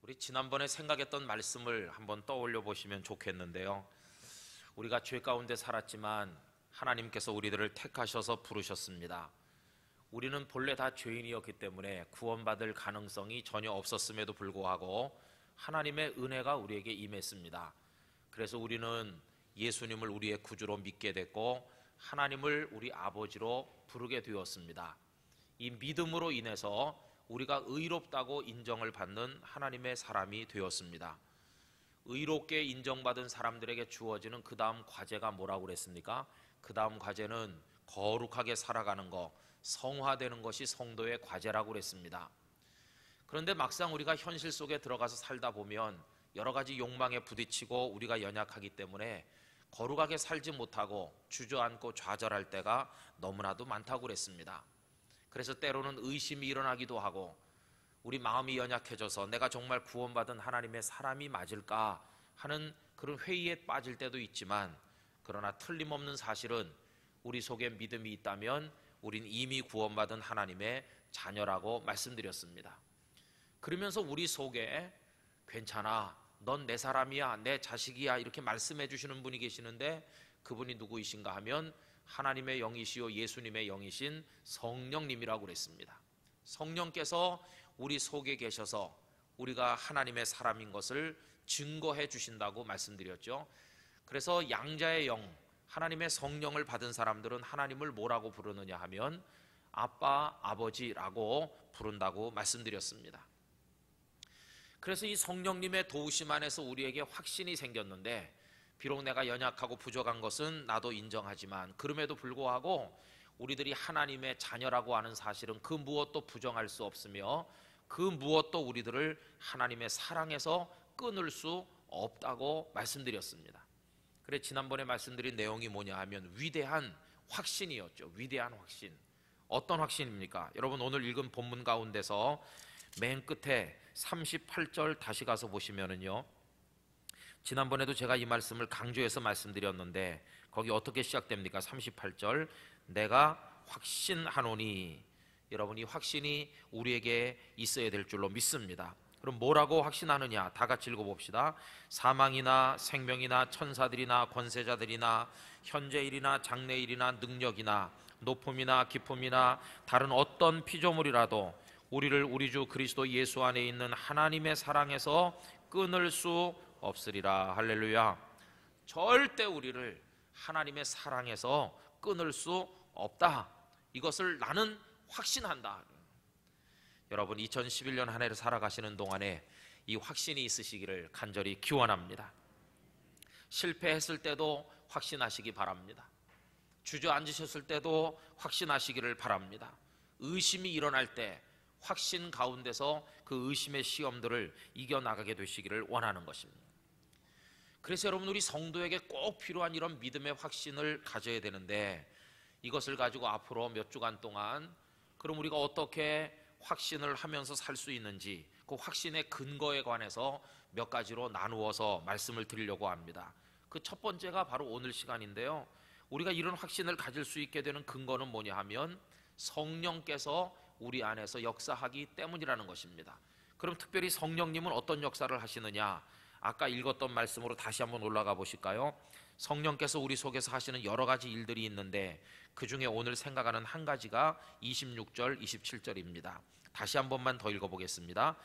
우리 지난번에 생각했던 말씀을 한번 떠올려 보시면 좋겠는데요. 우리가 죄 가운데 살았지만 하나님께서 우리들을 택하셔서 부르셨습니다. 우리는 본래 다 죄인이었기 때문에 구원받을 가능성이 전혀 없었음에도 불구하고 하나님의 은혜가 우리에게 임했습니다. 그래서 우리는 예수님을 우리의 구주로 믿게 됐고 하나님을 우리 아버지로 부르게 되었습니다. 이 믿음으로 인해서 우리가 의롭다고 인정을 받는 하나님의 사람이 되었습니다. 의롭게 인정받은 사람들에게 주어지는 그 다음 과제가 뭐라고 그랬습니까? 그 다음 과제는 거룩하게 살아가는 것, 성화되는 것이 성도의 과제라고 그랬습니다. 그런데 막상 우리가 현실 속에 들어가서 살다 보면 여러 가지 욕망에 부딪히고 우리가 연약하기 때문에 거룩하게 살지 못하고 주저앉고 좌절할 때가 너무나도 많다고 그랬습니다. 그래서 때로는 의심이 일어나기도 하고 우리 마음이 연약해져서 내가 정말 구원받은 하나님의 사람이 맞을까 하는 그런 회의에 빠질 때도 있지만, 그러나 틀림없는 사실은 우리 속에 믿음이 있다면 우린 이미 구원받은 하나님의 자녀라고 말씀드렸습니다. 그러면서 우리 속에 괜찮아, 넌 내 사람이야, 내 자식이야 이렇게 말씀해 주시는 분이 계시는데, 그분이 누구이신가 하면 하나님의 영이시요 예수님의 영이신 성령님이라고 그랬습니다. 성령께서 우리 속에 계셔서 우리가 하나님의 사람인 것을 증거해 주신다고 말씀드렸죠. 그래서 양자의 영, 하나님의 성령을 받은 사람들은 하나님을 뭐라고 부르느냐 하면 아빠, 아버지라고 부른다고 말씀드렸습니다. 그래서 이 성령님의 도우심 안에서 우리에게 확신이 생겼는데, 비록 내가 연약하고 부족한 것은 나도 인정하지만 그럼에도 불구하고 우리들이 하나님의 자녀라고 하는 사실은 그 무엇도 부정할 수 없으며 그 무엇도 우리들을 하나님의 사랑에서 끊을 수 없다고 말씀드렸습니다. 그래 지난번에 말씀드린 내용이 뭐냐 하면 위대한 확신이었죠. 위대한 확신. 어떤 확신입니까? 여러분 오늘 읽은 본문 가운데서 맨 끝에 38절 다시 가서 보시면은요, 지난번에도 제가 이 말씀을 강조해서 말씀드렸는데 거기 어떻게 시작됩니까? 38절, 내가 확신하노니. 여러분 이 확신이 우리에게 있어야 될 줄로 믿습니다. 그럼 뭐라고 확신하느냐? 다 같이 읽어봅시다. 사망이나 생명이나 천사들이나 권세자들이나 현재일이나 장래일이나 능력이나 높음이나 깊음이나 다른 어떤 피조물이라도 우리를 우리 주 그리스도 예수 안에 있는 하나님의 사랑에서 끊을 수 없으리라. 할렐루야. 절대 우리를 하나님의 사랑에서 끊을 수 없다. 이것을 나는 확신한다. 여러분 2011년 한 해를 살아가시는 동안에 이 확신이 있으시기를 간절히 기원합니다. 실패했을 때도 확신하시기 바랍니다. 주저앉으셨을 때도 확신하시기를 바랍니다. 의심이 일어날 때 확신 가운데서 그 의심의 시험들을 이겨나가게 되시기를 원하는 것입니다. 그래서 여러분 우리 성도에게 꼭 필요한 이런 믿음의 확신을 가져야 되는데, 이것을 가지고 앞으로 몇 주간 동안 그럼 우리가 어떻게 확신을 하면서 살 수 있는지, 그 확신의 근거에 관해서 몇 가지로 나누어서 말씀을 드리려고 합니다. 그 첫 번째가 바로 오늘 시간인데요, 우리가 이런 확신을 가질 수 있게 되는 근거는 뭐냐 하면 성령께서 우리 안에서 역사하기 때문이라는 것입니다. 그럼 특별히 성령님은 어떤 역사를 하시느냐? 아까 읽었던 말씀으로 다시 한번 올라가 보실까요? 성령께서 우리 속에서 하시는 여러 가지 일들이 있는데 그 중에 오늘 생각하는 한 가지가 26절, 27절입니다. 다시 한 번만 더 읽어보겠습니다.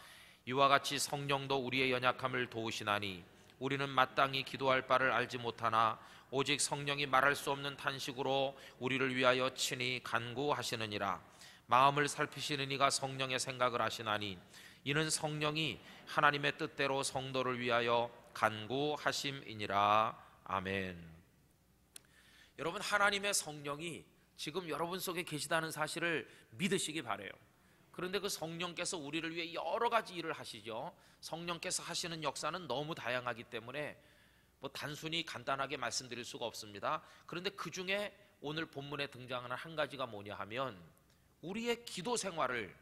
이와 같이 성령도 우리의 연약함을 도우시나니 우리는 마땅히 기도할 바를 알지 못하나 오직 성령이 말할 수 없는 탄식으로 우리를 위하여 친히 간구하시느니라. 마음을 살피시는 이가 성령의 생각을 하시나니 이는 성령이 하나님의 뜻대로 성도를 위하여 간구하심이니라. 아멘. 여러분 하나님의 성령이 지금 여러분 속에 계시다는 사실을 믿으시기 바라요. 그런데 그 성령께서 우리를 위해 여러 가지 일을 하시죠. 성령께서 하시는 역사는 너무 다양하기 때문에 단순히 간단하게 말씀드릴 수가 없습니다. 그런데 그 중에 오늘 본문에 등장하는 한 가지가 뭐냐 하면 우리의 기도 생활을,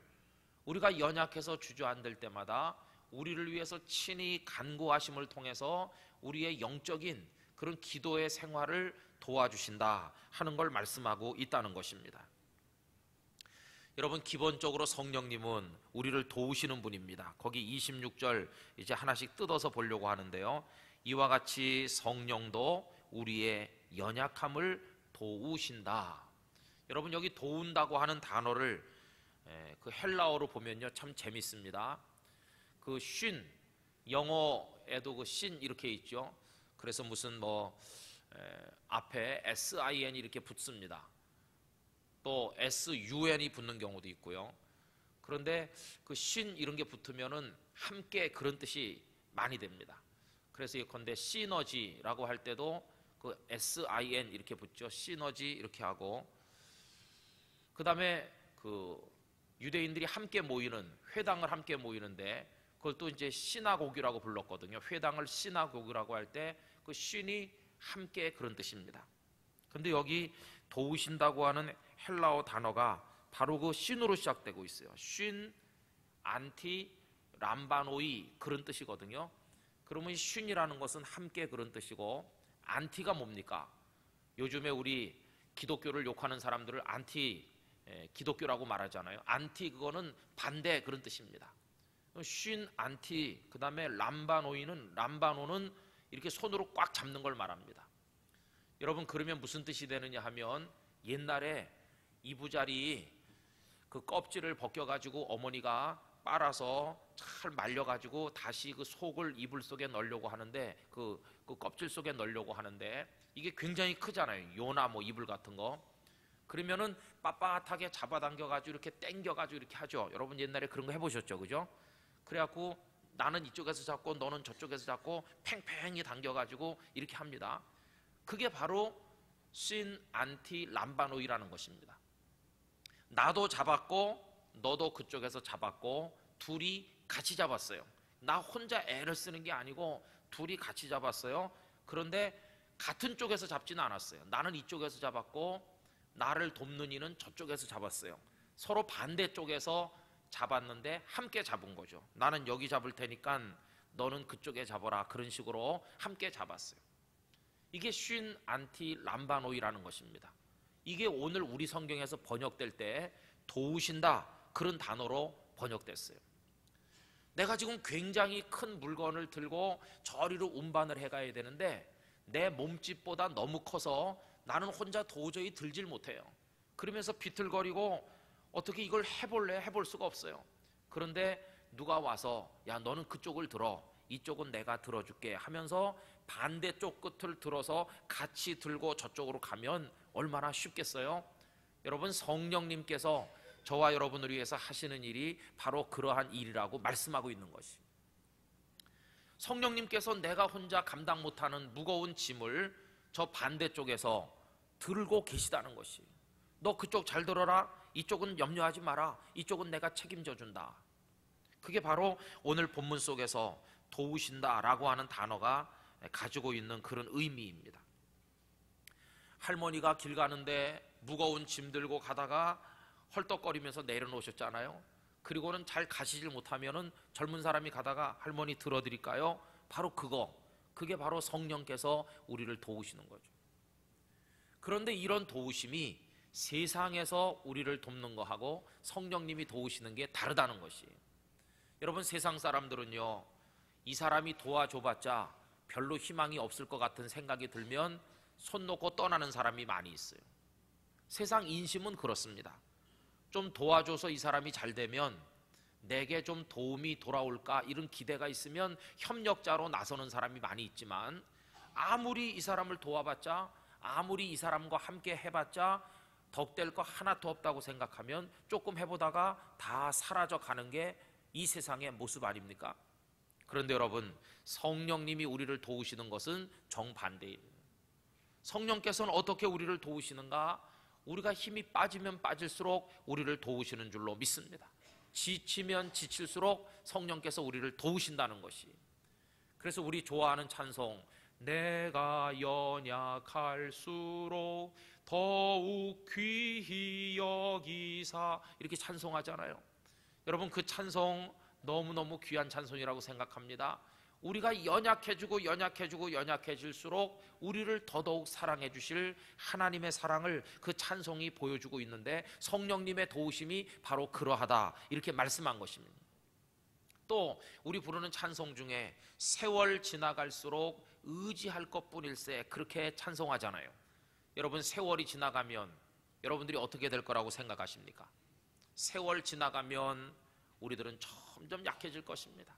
우리가 연약해서 주저앉을 때마다 우리를 위해서 친히 간구하심을 통해서 우리의 영적인 그런 기도의 생활을 도와주신다 하는 걸 말씀하고 있다는 것입니다. 여러분, 기본적으로 성령님은 우리를 도우시는 분입니다. 거기 26절 이제 하나씩 뜯어서 보려고 하는데요. 이와 같이 성령도 우리의 연약함을 도우신다. 여러분, 여기 도운다고 하는 단어를 그 헬라어로 보면요 참 재밌습니다. 그 쉰, 영어에도 그 신 이렇게 있죠. 그래서 무슨 앞에 sin 이렇게 붙습니다. 또 sun이 붙는 경우도 있고요. 그런데 그 신 이런 게 붙으면은 함께 그런 뜻이 많이 됩니다. 그래서 예컨대 시너지라고 할 때도 그 sin 이렇게 붙죠. 시너지 이렇게 하고, 그 다음에 그 유대인들이 함께 모이는 회당을 함께 모이는데 그걸 또 이제 시나고기라고 불렀거든요. 회당을 시나고기라고 할 때 그 쉰이 함께 그런 뜻입니다. 근데 여기 도우신다고 하는 헬라어 단어가 바로 그 쉰으로 시작되고 있어요. 쉰, 안티, 람바노이 그런 뜻이거든요. 그러면 쉰이라는 것은 함께 그런 뜻이고, 안티가 뭡니까? 요즘에 우리 기독교를 욕하는 사람들을 안티 기독교라고 말하잖아요. 안티 그거는 반대 그런 뜻입니다. 쉰, 안티, 그 다음에 람바노는 이렇게 손으로 꽉 잡는 걸 말합니다. 여러분, 그러면 무슨 뜻이 되느냐 하면, 옛날에 이부자리 그 껍질을 벗겨가지고 어머니가 빨아서 잘 말려가지고 다시 그 속을 이불 속에 넣으려고 하는데 그 껍질 속에 넣으려고 하는데 이게 굉장히 크잖아요. 요나 이불 같은 거. 그러면은 빳빳하게 잡아당겨가지고 이렇게 당겨가지고 이렇게 하죠. 여러분 옛날에 그런 거 해보셨죠, 그죠? 그래갖고 나는 이쪽에서 잡고 너는 저쪽에서 잡고 팽팽히 당겨가지고 이렇게 합니다. 그게 바로 신, 안티, 람바노이라는 것입니다. 나도 잡았고 너도 그쪽에서 잡았고 둘이 같이 잡았어요. 나 혼자 애를 쓰는 게 아니고 둘이 같이 잡았어요. 그런데 같은 쪽에서 잡지는 않았어요. 나는 이쪽에서 잡았고 나를 돕는 이는 저쪽에서 잡았어요. 서로 반대쪽에서 잡았는데 함께 잡은 거죠. 나는 여기 잡을 테니까 너는 그쪽에 잡아라. 그런 식으로 함께 잡았어요. 이게 쉰, 안티, 람바노이라는 것입니다. 이게 오늘 우리 성경에서 번역될 때 도우신다 그런 단어로 번역됐어요. 내가 지금 굉장히 큰 물건을 들고 저리로 운반을 해가야 되는데 내 몸집보다 너무 커서 나는 혼자 도저히 들질 못해요. 그러면서 비틀거리고 어떻게 이걸 해볼 수가 없어요. 그런데 누가 와서 야 너는 그쪽을 들어, 이쪽은 내가 들어줄게 하면서 반대쪽 끝을 들어서 같이 들고 저쪽으로 가면 얼마나 쉽겠어요? 여러분, 성령님께서 저와 여러분을 위해서 하시는 일이 바로 그러한 일이라고 말씀하고 있는 것이. 성령님께서 내가 혼자 감당 못하는 무거운 짐을 저 반대쪽에서 들고 계시다는 것이. 너 그쪽 잘 들어라. 이쪽은 염려하지 마라. 이쪽은 내가 책임져 준다. 그게 바로 오늘 본문 속에서 도우신다라고 하는 단어가 가지고 있는 그런 의미입니다. 할머니가 길 가는데 무거운 짐 들고 가다가 헐떡거리면서 내려놓으셨잖아요. 그리고는 잘 가시질 못하면은 젊은 사람이 가다가 할머니 들어드릴까요? 바로 그게 바로 성령께서 우리를 도우시는 거죠. 그런데 이런 도우심이 세상에서 우리를 돕는 거하고 성령님이 도우시는 게 다르다는 것이에요. 여러분, 세상 사람들은요, 이 사람이 도와줘봤자 별로 희망이 없을 것 같은 생각이 들면 손 놓고 떠나는 사람이 많이 있어요. 세상 인심은 그렇습니다. 좀 도와줘서 이 사람이 잘 되면 내게 좀 도움이 돌아올까 이런 기대가 있으면 협력자로 나서는 사람이 많이 있지만, 아무리 이 사람을 도와봤자, 아무리 이 사람과 함께 해봤자 덕될 거 하나도 없다고 생각하면 조금 해보다가 다 사라져 가는 게 이 세상의 모습 아닙니까? 그런데 여러분, 성령님이 우리를 도우시는 것은 정반대예요. 성령께서는 어떻게 우리를 도우시는가? 우리가 힘이 빠지면 빠질수록 우리를 도우시는 줄로 믿습니다. 지치면 지칠수록 성령께서 우리를 도우신다는 것이. 그래서 우리 좋아하는 찬송, 내가 연약할수록 더욱 귀히 여기사, 이렇게 찬송하잖아요. 여러분, 그 찬송 너무너무 귀한 찬송이라고 생각합니다. 우리가 연약해질수록 우리를 더더욱 사랑해 주실 하나님의 사랑을 그 찬송이 보여주고 있는데, 성령님의 도우심이 바로 그러하다 이렇게 말씀한 것입니다. 또 우리 부르는 찬송 중에 세월 지나갈수록 의지할 것뿐일세, 그렇게 찬송하잖아요. 여러분, 세월이 지나가면 여러분들이 어떻게 될 거라고 생각하십니까? 세월 지나가면 우리들은 점점 약해질 것입니다.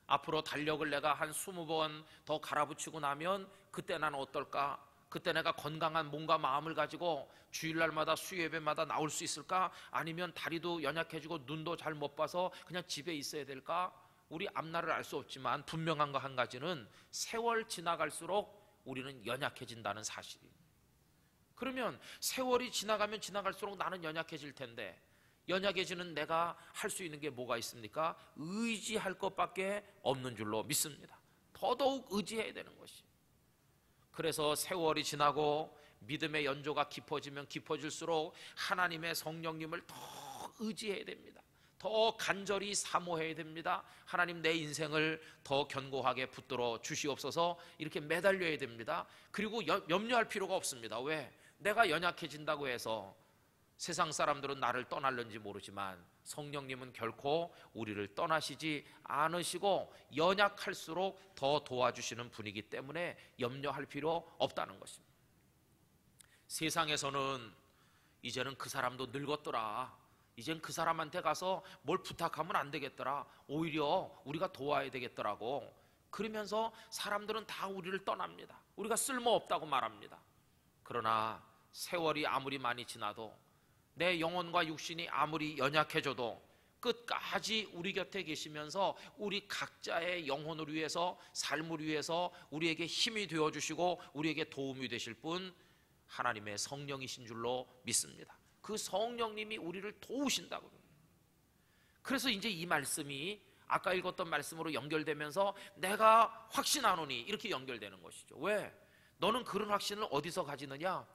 앞으로 달력을 내가 한 20번 더 갈아붙이고 나면 그때 나는 어떨까? 그때 내가 건강한 몸과 마음을 가지고 주일날마다 수요예배마다 나올 수 있을까? 아니면 다리도 연약해지고 눈도 잘 못 봐서 그냥 집에 있어야 될까? 우리 앞날을 알 수 없지만 분명한 거 한 가지는 세월 지나갈수록 우리는 연약해진다는 사실이에요. 그러면 세월이 지나가면 지나갈수록 나는 연약해질 텐데, 연약해지는 내가 할 수 있는 게 뭐가 있습니까? 의지할 것밖에 없는 줄로 믿습니다. 더더욱 의지해야 되는 것이. 그래서 세월이 지나고 믿음의 연조가 깊어지면 깊어질수록 하나님의 성령님을 더 의지해야 됩니다. 더 간절히 사모해야 됩니다. 하나님, 내 인생을 더 견고하게 붙들어 주시옵소서, 이렇게 매달려야 됩니다. 그리고 염려할 필요가 없습니다. 왜? 내가 연약해진다고 해서 세상 사람들은 나를 떠날는지 모르지만 성령님은 결코 우리를 떠나시지 않으시고 연약할수록 더 도와주시는 분이기 때문에 염려할 필요 없다는 것입니다. 세상에서는 이제는 그 사람도 늙었더라, 이젠 그 사람한테 가서 뭘 부탁하면 안 되겠더라, 오히려 우리가 도와야 되겠더라고, 그러면서 사람들은 다 우리를 떠납니다. 우리가 쓸모없다고 말합니다. 그러나 세월이 아무리 많이 지나도, 내 영혼과 육신이 아무리 연약해져도 끝까지 우리 곁에 계시면서 우리 각자의 영혼을 위해서, 삶을 위해서 우리에게 힘이 되어주시고 우리에게 도움이 되실 분, 하나님의 성령이신 줄로 믿습니다. 그 성령님이 우리를 도우신다고. 그래서 이제 이 말씀이 아까 읽었던 말씀으로 연결되면서 내가 확신하노니 이렇게 연결되는 것이죠. 왜? 너는 그런 확신을 어디서 가지느냐?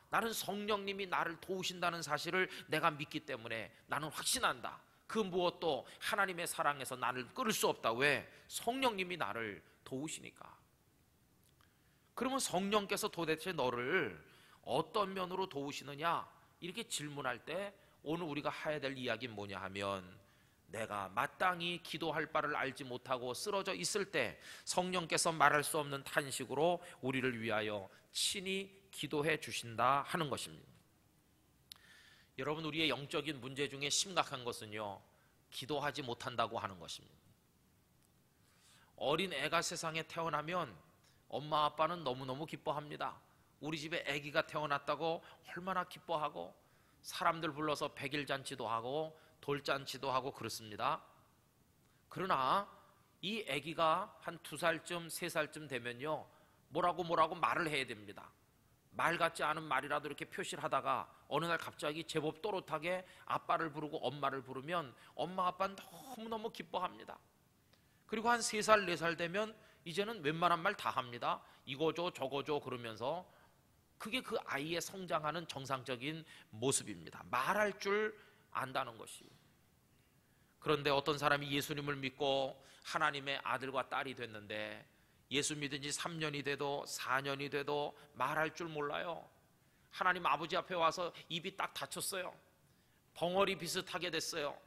나는 성령님이 나를 도우신다는 사실을 내가 믿기 때문에 나는 확신한다. 그 무엇도 하나님의 사랑에서 나를 끌을 수 없다. 왜? 성령님이 나를 도우시니까. 그러면 성령께서 도대체 너를 어떤 면으로 도우시느냐? 이렇게 질문할 때 오늘 우리가 해야 될 이야기는 뭐냐 하면, 내가 마땅히 기도할 바를 알지 못하고 쓰러져 있을 때 성령께서 말할 수 없는 탄식으로 우리를 위하여 친히 기도해 주신다 하는 것입니다. 여러분, 우리의 영적인 문제 중에 심각한 것은요, 기도하지 못한다고 하는 것입니다. 어린 애가 세상에 태어나면 엄마 아빠는 너무너무 기뻐합니다. 우리 집에 아기가 태어났다고 얼마나 기뻐하고, 사람들 불러서 백일잔치도 하고 돌잔치도 하고 그렇습니다. 그러나 이 아기가 한 2살쯤 3살쯤 되면요, 뭐라고 말을 해야 됩니다. 말 같지 않은 말이라도 이렇게 표시를 하다가 어느 날 갑자기 제법 또렷하게 아빠를 부르고 엄마를 부르면 엄마 아빠는 너무너무 기뻐합니다. 그리고 한 3살 4살 되면 이제는 웬만한 말 다 합니다. 이거 줘 저거 줘 그러면서. 그게 그 아이의 성장하는 정상적인 모습입니다. 말할 줄 안다는 것이. 그런데 어떤 사람이 예수님을 믿고 하나님의 아들과 딸이 됐는데 예수 믿은 지 3년이 돼도 4년이 돼도 말할 줄 몰라요. 하나님 아버지 앞에 와서 입이 딱 닫혔어요. 벙어리 비슷하게 됐어요.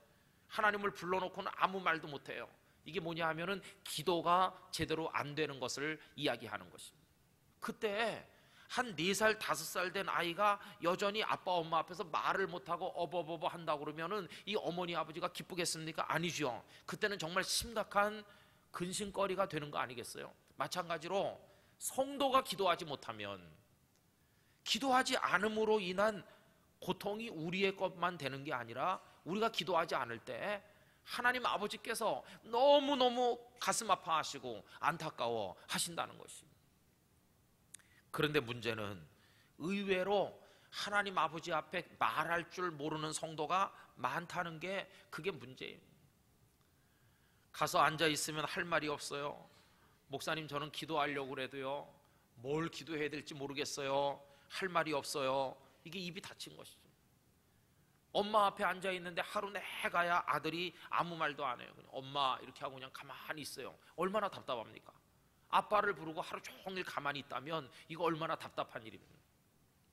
하나님을 불러놓고는 아무 말도 못해요. 이게 뭐냐 하면은 기도가 제대로 안 되는 것을 이야기하는 것입니다. 그때 한 4살 5살 된 아이가 여전히 아빠 엄마 앞에서 말을 못하고 어버버버 한다고 그러면은 이 어머니 아버지가 기쁘겠습니까? 아니죠. 그때는 정말 심각한 근심거리가 되는 거 아니겠어요? 마찬가지로 성도가 기도하지 못하면, 기도하지 않음으로 인한 고통이 우리의 것만 되는 게 아니라 우리가 기도하지 않을 때 하나님 아버지께서 너무너무 가슴 아파하시고 안타까워 하신다는 것입니다. 그런데 문제는 의외로 하나님 아버지 앞에 말할 줄 모르는 성도가 많다는 게, 그게 문제예요. 가서 앉아 있으면 할 말이 없어요. 목사님, 저는 기도하려고 그래도요, 뭘 기도해야 될지 모르겠어요. 할 말이 없어요. 이게 입이 닫힌 것이죠. 엄마 앞에 앉아 있는데 하루 내가야 아들이 아무 말도 안 해요. 그냥 엄마 이렇게 하고 그냥 가만히 있어요. 얼마나 답답합니까? 아빠를 부르고 하루 종일 가만히 있다면 이거 얼마나 답답한 일입니까?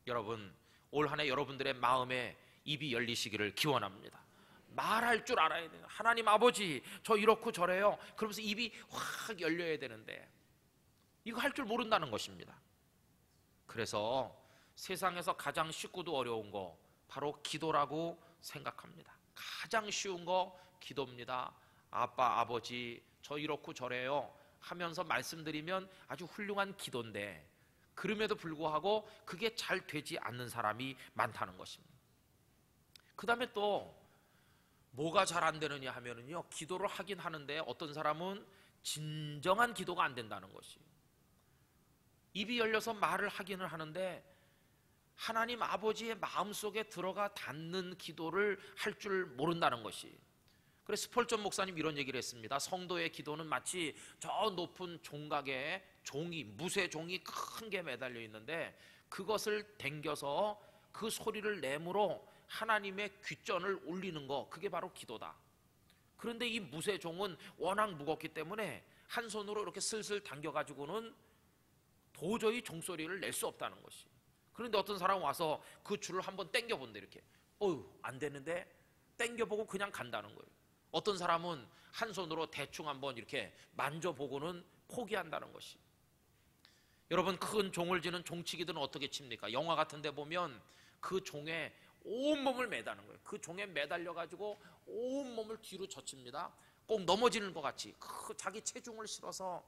여러분, 올 한 해 여러분들의 마음에 입이 열리시기를 기원합니다. 말할 줄 알아야 돼요. 하나님 아버지, 저 이렇고 저래요. 그러면서 입이 확 열려야 되는데 이거 할 줄 모른다는 것입니다. 그래서 세상에서 가장 쉽고도 어려운 거 바로 기도라고 생각합니다. 가장 쉬운 거 기도입니다. 아빠, 아버지, 저 이렇고 저래요 하면서 말씀드리면 아주 훌륭한 기도인데, 그럼에도 불구하고 그게 잘 되지 않는 사람이 많다는 것입니다. 그 다음에 또 뭐가 잘 안 되느냐 하면은요, 기도를 하긴 하는데 어떤 사람은 진정한 기도가 안 된다는 것이에요. 입이 열려서 말을 하기는 하는데 하나님 아버지의 마음속에 들어가 닿는 기도를 할 줄 모른다는 것이. 그래서 스펄전 목사님 이런 얘기를 했습니다. 성도의 기도는 마치 저 높은 종각에 종이, 무쇠 종이 큰 게 매달려 있는데 그것을 당겨서 그 소리를 내므로 하나님의 귀전을 올리는 거, 그게 바로 기도다. 그런데 이 무쇠 종은 워낙 무겁기 때문에 한 손으로 이렇게 슬슬 당겨가지고는 도저히 종소리를 낼 수 없다는 것이. 그런데 어떤 사람 와서 그 줄을 한번 당겨본대. 이렇게 안 되는데 당겨보고 그냥 간다는 거예요. 어떤 사람은 한 손으로 대충 한번 이렇게 만져보고는 포기한다는 것이. 여러분, 큰 종을 지는 종치기들은 어떻게 칩니까? 영화 같은 데 보면 그 종에 온몸을 매다는 거예요. 그 종에 매달려가지고 온몸을 뒤로 젖힙니다. 꼭 넘어지는 것 같이 자기 체중을 실어서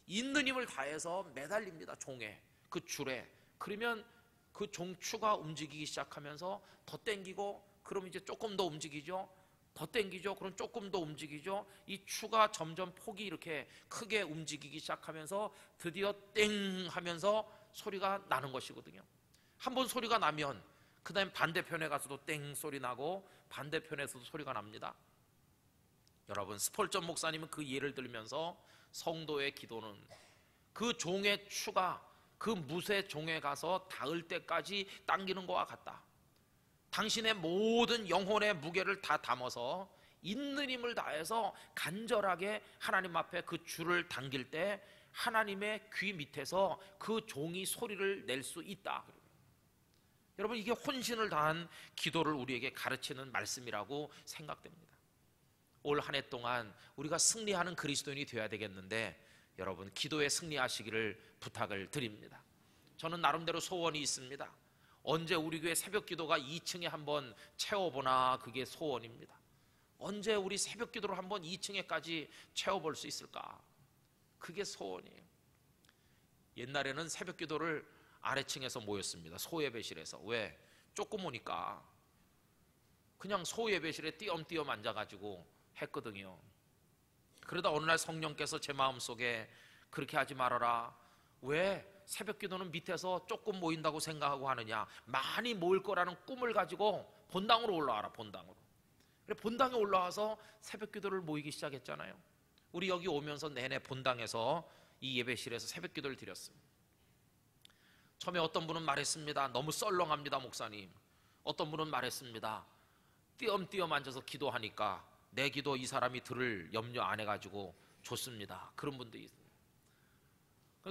있는 힘을 다해서 매달립니다. 종에, 그 줄에. 그러면 그 종추가 움직이기 시작하면서 더 당기고, 그럼 이제 조금 더 움직이죠. 더 당기죠. 그럼 조금 더 움직이죠. 이 추가 점점 폭이 이렇게 크게 움직이기 시작하면서 드디어 땡 하면서 소리가 나는 것이거든요. 한번 소리가 나면 그 다음 반대편에 가서도 땡 소리 나고 반대편에서도 소리가 납니다. 여러분, 스펄전 목사님은 그 예를 들면서 성도의 기도는 그 종의 추가 그 무쇠 종에 가서 닿을 때까지 당기는 것과 같다. 당신의 모든 영혼의 무게를 다 담아서 있는 힘을 다해서 간절하게 하나님 앞에 그 줄을 당길 때 하나님의 귀 밑에서 그 종이 소리를 낼 수 있다. 여러분, 이게 혼신을 다한 기도를 우리에게 가르치는 말씀이라고 생각됩니다. 올 한 해 동안 우리가 승리하는 그리스도인이 되어야 되겠는데, 여러분, 기도에 승리하시기를 부탁을 드립니다. 저는 나름대로 소원이 있습니다. 언제 우리 교회 새벽 기도가 2층에 한번 채워보나, 그게 소원입니다. 언제 우리 새벽 기도를 한번 2층에까지 채워볼 수 있을까, 그게 소원이에요. 옛날에는 새벽 기도를 아래층에서 모였습니다. 소예배실에서. 왜? 조금 오니까 그냥 소예배실에 띄엄띄엄 앉아가지고 했거든요. 그러다 어느 날 성령께서 제 마음속에 그렇게 하지 말아라. 왜 새벽 기도는 밑에서 조금 모인다고 생각하고 하느냐, 많이 모일 거라는 꿈을 가지고 본당으로 올라와라. 본당으로. 그래, 본당에 올라와서 새벽 기도를 모이기 시작했잖아요. 우리 여기 오면서 내내 본당에서 이 예배실에서 새벽 기도를 드렸습니다. 처음에 어떤 분은 말했습니다. 너무 썰렁합니다, 목사님. 어떤 분은 말했습니다. 띄엄띄엄 앉아서 기도하니까 내 기도 이 사람이 들을 염려 안 해가지고 좋습니다. 그런 분도 있습니다.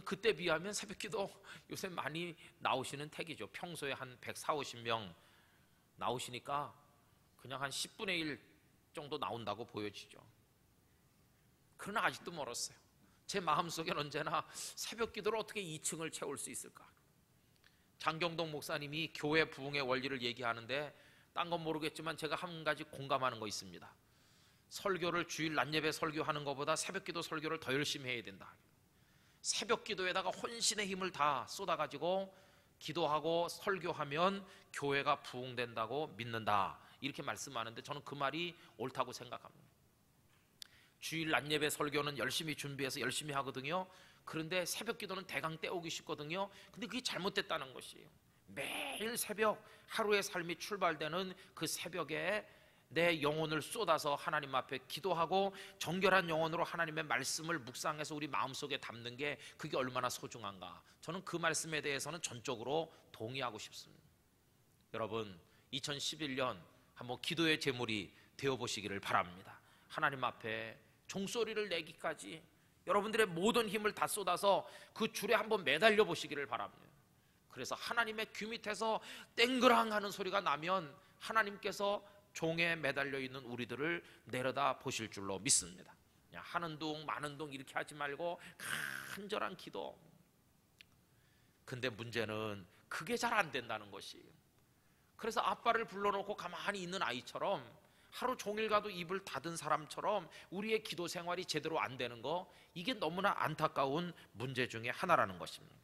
그때 비하면 새벽기도 요새 많이 나오시는 택이죠. 평소에 한 140, 50명 나오시니까 그냥 한 10분의 1 정도 나온다고 보여지죠. 그러나 아직도 멀었어요. 제 마음속엔 언제나 새벽기도를 어떻게 2층을 채울 수 있을까. 장경동 목사님이 교회 부흥의 원리를 얘기하는데 딴 건 모르겠지만 제가 한 가지 공감하는 거 있습니다. 설교를 주일 낮예배 설교하는 것보다 새벽기도 설교를 더 열심히 해야 된다. 새벽기도에다가 혼신의 힘을 다 쏟아가지고 기도하고 설교하면 교회가 부흥된다고 믿는다, 이렇게 말씀하는데 저는 그 말이 옳다고 생각합니다. 주일 낮예배 설교는 열심히 준비해서 열심히 하거든요. 그런데 새벽기도는 대강 때우기 쉽거든요. 근데 그게 잘못됐다는 것이에요. 매일 새벽 하루의 삶이 출발되는 그 새벽에 내 영혼을 쏟아서 하나님 앞에 기도하고 정결한 영혼으로 하나님의 말씀을 묵상해서 우리 마음속에 담는 게 그게 얼마나 소중한가. 저는 그 말씀에 대해서는 전적으로 동의하고 싶습니다. 여러분, 2011년 한번 기도의 제물이 되어보시기를 바랍니다. 하나님 앞에 종소리를 내기까지 여러분들의 모든 힘을 다 쏟아서 그 줄에 한번 매달려 보시기를 바랍니다. 그래서 하나님의 귀 밑에서 땡그랑 하는 소리가 나면 하나님께서 종에 매달려 있는 우리들을 내려다 보실 줄로 믿습니다. 그냥 하는 둥 마는 둥 이렇게 하지 말고 간절한 기도. 근데 문제는 그게 잘 안 된다는 것이. 그래서 아빠를 불러놓고 가만히 있는 아이처럼 하루 종일 가도 입을 닫은 사람처럼 우리의 기도 생활이 제대로 안 되는 거, 이게 너무나 안타까운 문제 중에 하나라는 것입니다.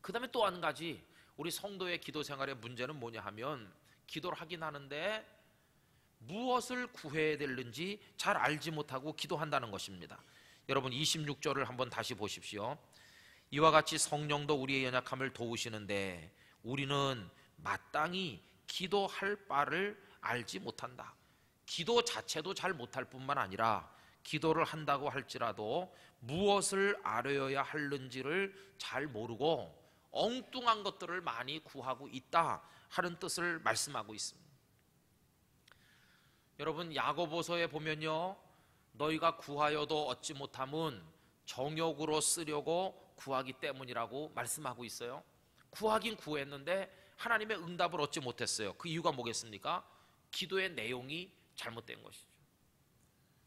그 다음에 또 한 가지 우리 성도의 기도 생활의 문제는 뭐냐 하면, 기도를 하긴 하는데 무엇을 구해야 되는지 잘 알지 못하고 기도한다는 것입니다. 여러분 26절을 한번 다시 보십시오. 이와 같이 성령도 우리의 연약함을 도우시는데 우리는 마땅히 기도할 바를 알지 못한다. 기도 자체도 잘 못할 뿐만 아니라 기도를 한다고 할지라도 무엇을 알아야 하는지를 잘 모르고 엉뚱한 것들을 많이 구하고 있다 하는 뜻을 말씀하고 있습니다. 여러분 야고보서에 보면요, 너희가 구하여도 얻지 못함은 정욕으로 쓰려고 구하기 때문이라고 말씀하고 있어요. 구하긴 구했는데 하나님의 응답을 얻지 못했어요. 그 이유가 뭐겠습니까? 기도의 내용이 잘못된 것이죠.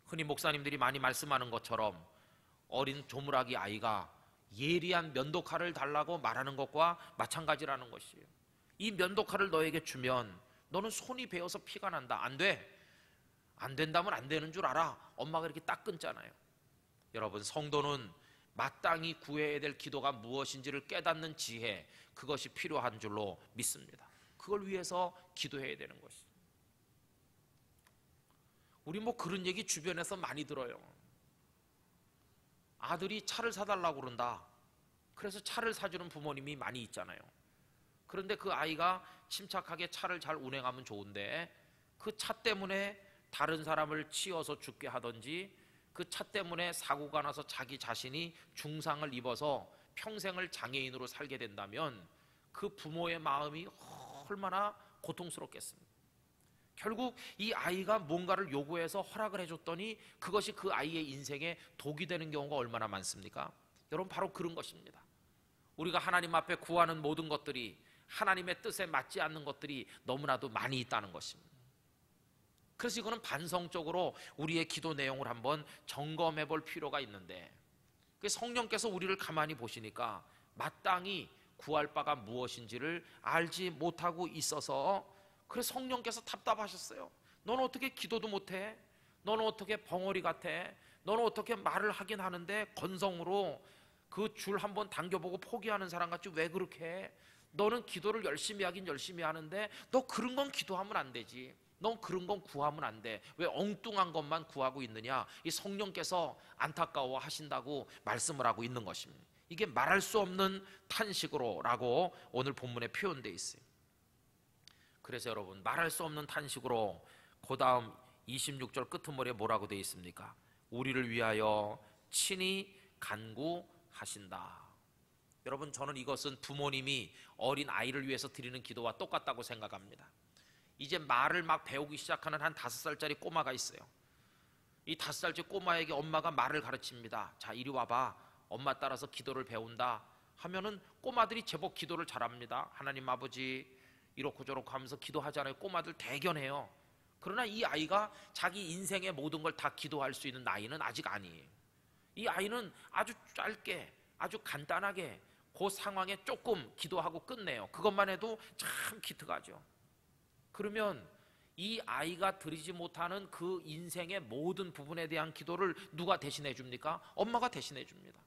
흔히 목사님들이 많이 말씀하는 것처럼 어린 조물아기 아이가 예리한 면도칼을 달라고 말하는 것과 마찬가지라는 것이에요. 이 면도칼을 너에게 주면 너는 손이 베어서 피가 난다. 안 돼. 안 된다면 안 되는 줄 알아. 엄마가 이렇게 딱 끊잖아요. 여러분 성도는 마땅히 구해야 될 기도가 무엇인지를 깨닫는 지혜, 그것이 필요한 줄로 믿습니다. 그걸 위해서 기도해야 되는 것이죠. 우리 뭐 그런 얘기 주변에서 많이 들어요. 아들이 차를 사달라고 그런다. 그래서 차를 사주는 부모님이 많이 있잖아요. 그런데 그 아이가 침착하게 차를 잘 운행하면 좋은데 그 차 때문에 다른 사람을 치여서 죽게 하든지 그 차 때문에 사고가 나서 자기 자신이 중상을 입어서 평생을 장애인으로 살게 된다면 그 부모의 마음이 얼마나 고통스럽겠습니까? 결국 이 아이가 뭔가를 요구해서 허락을 해줬더니 그것이 그 아이의 인생에 독이 되는 경우가 얼마나 많습니까? 여러분 바로 그런 것입니다. 우리가 하나님 앞에 구하는 모든 것들이 하나님의 뜻에 맞지 않는 것들이 너무나도 많이 있다는 것입니다. 그래서 이거는 반성적으로 우리의 기도 내용을 한번 점검해 볼 필요가 있는데, 성령께서 우리를 가만히 보시니까 마땅히 구할 바가 무엇인지를 알지 못하고 있어서 그래서 성령께서 답답하셨어요. 너는 어떻게 기도도 못해? 너는 어떻게 벙어리 같아? 너는 어떻게 말을 하긴 하는데 건성으로 그 줄 한번 당겨보고 포기하는 사람 같이 왜 그렇게 해? 너는 기도를 열심히 하긴 열심히 하는데 너 그런 건 기도하면 안 되지. 넌 그런 건 구하면 안 돼. 왜 엉뚱한 것만 구하고 있느냐? 이 성령께서 안타까워 하신다고 말씀을 하고 있는 것입니다. 이게 말할 수 없는 탄식으로라고 오늘 본문에 표현되어 있어요. 그래서 여러분 말할 수 없는 탄식으로 그 다음 26절 끄트머리에 뭐라고 되어 있습니까? 우리를 위하여 친히 간구하신다. 여러분 저는 이것은 부모님이 어린 아이를 위해서 드리는 기도와 똑같다고 생각합니다. 이제 말을 막 배우기 시작하는 한 5살짜리 꼬마가 있어요. 이 5살짜리 꼬마에게 엄마가 말을 가르칩니다. 자 이리 와봐, 엄마 따라서 기도를 배운다 하면은 꼬마들이 제법 기도를 잘합니다. 하나님 아버지 이렇고 저렇고 하면서 기도하잖아요. 꼬마들 대견해요. 그러나 이 아이가 자기 인생의 모든 걸 다 기도할 수 있는 나이는 아직 아니에요. 이 아이는 아주 짧게 아주 간단하게 그 상황에 조금 기도하고 끝내요. 그것만 해도 참 기특하죠. 그러면 이 아이가 드리지 못하는 그 인생의 모든 부분에 대한 기도를 누가 대신해 줍니까? 엄마가 대신해 줍니다.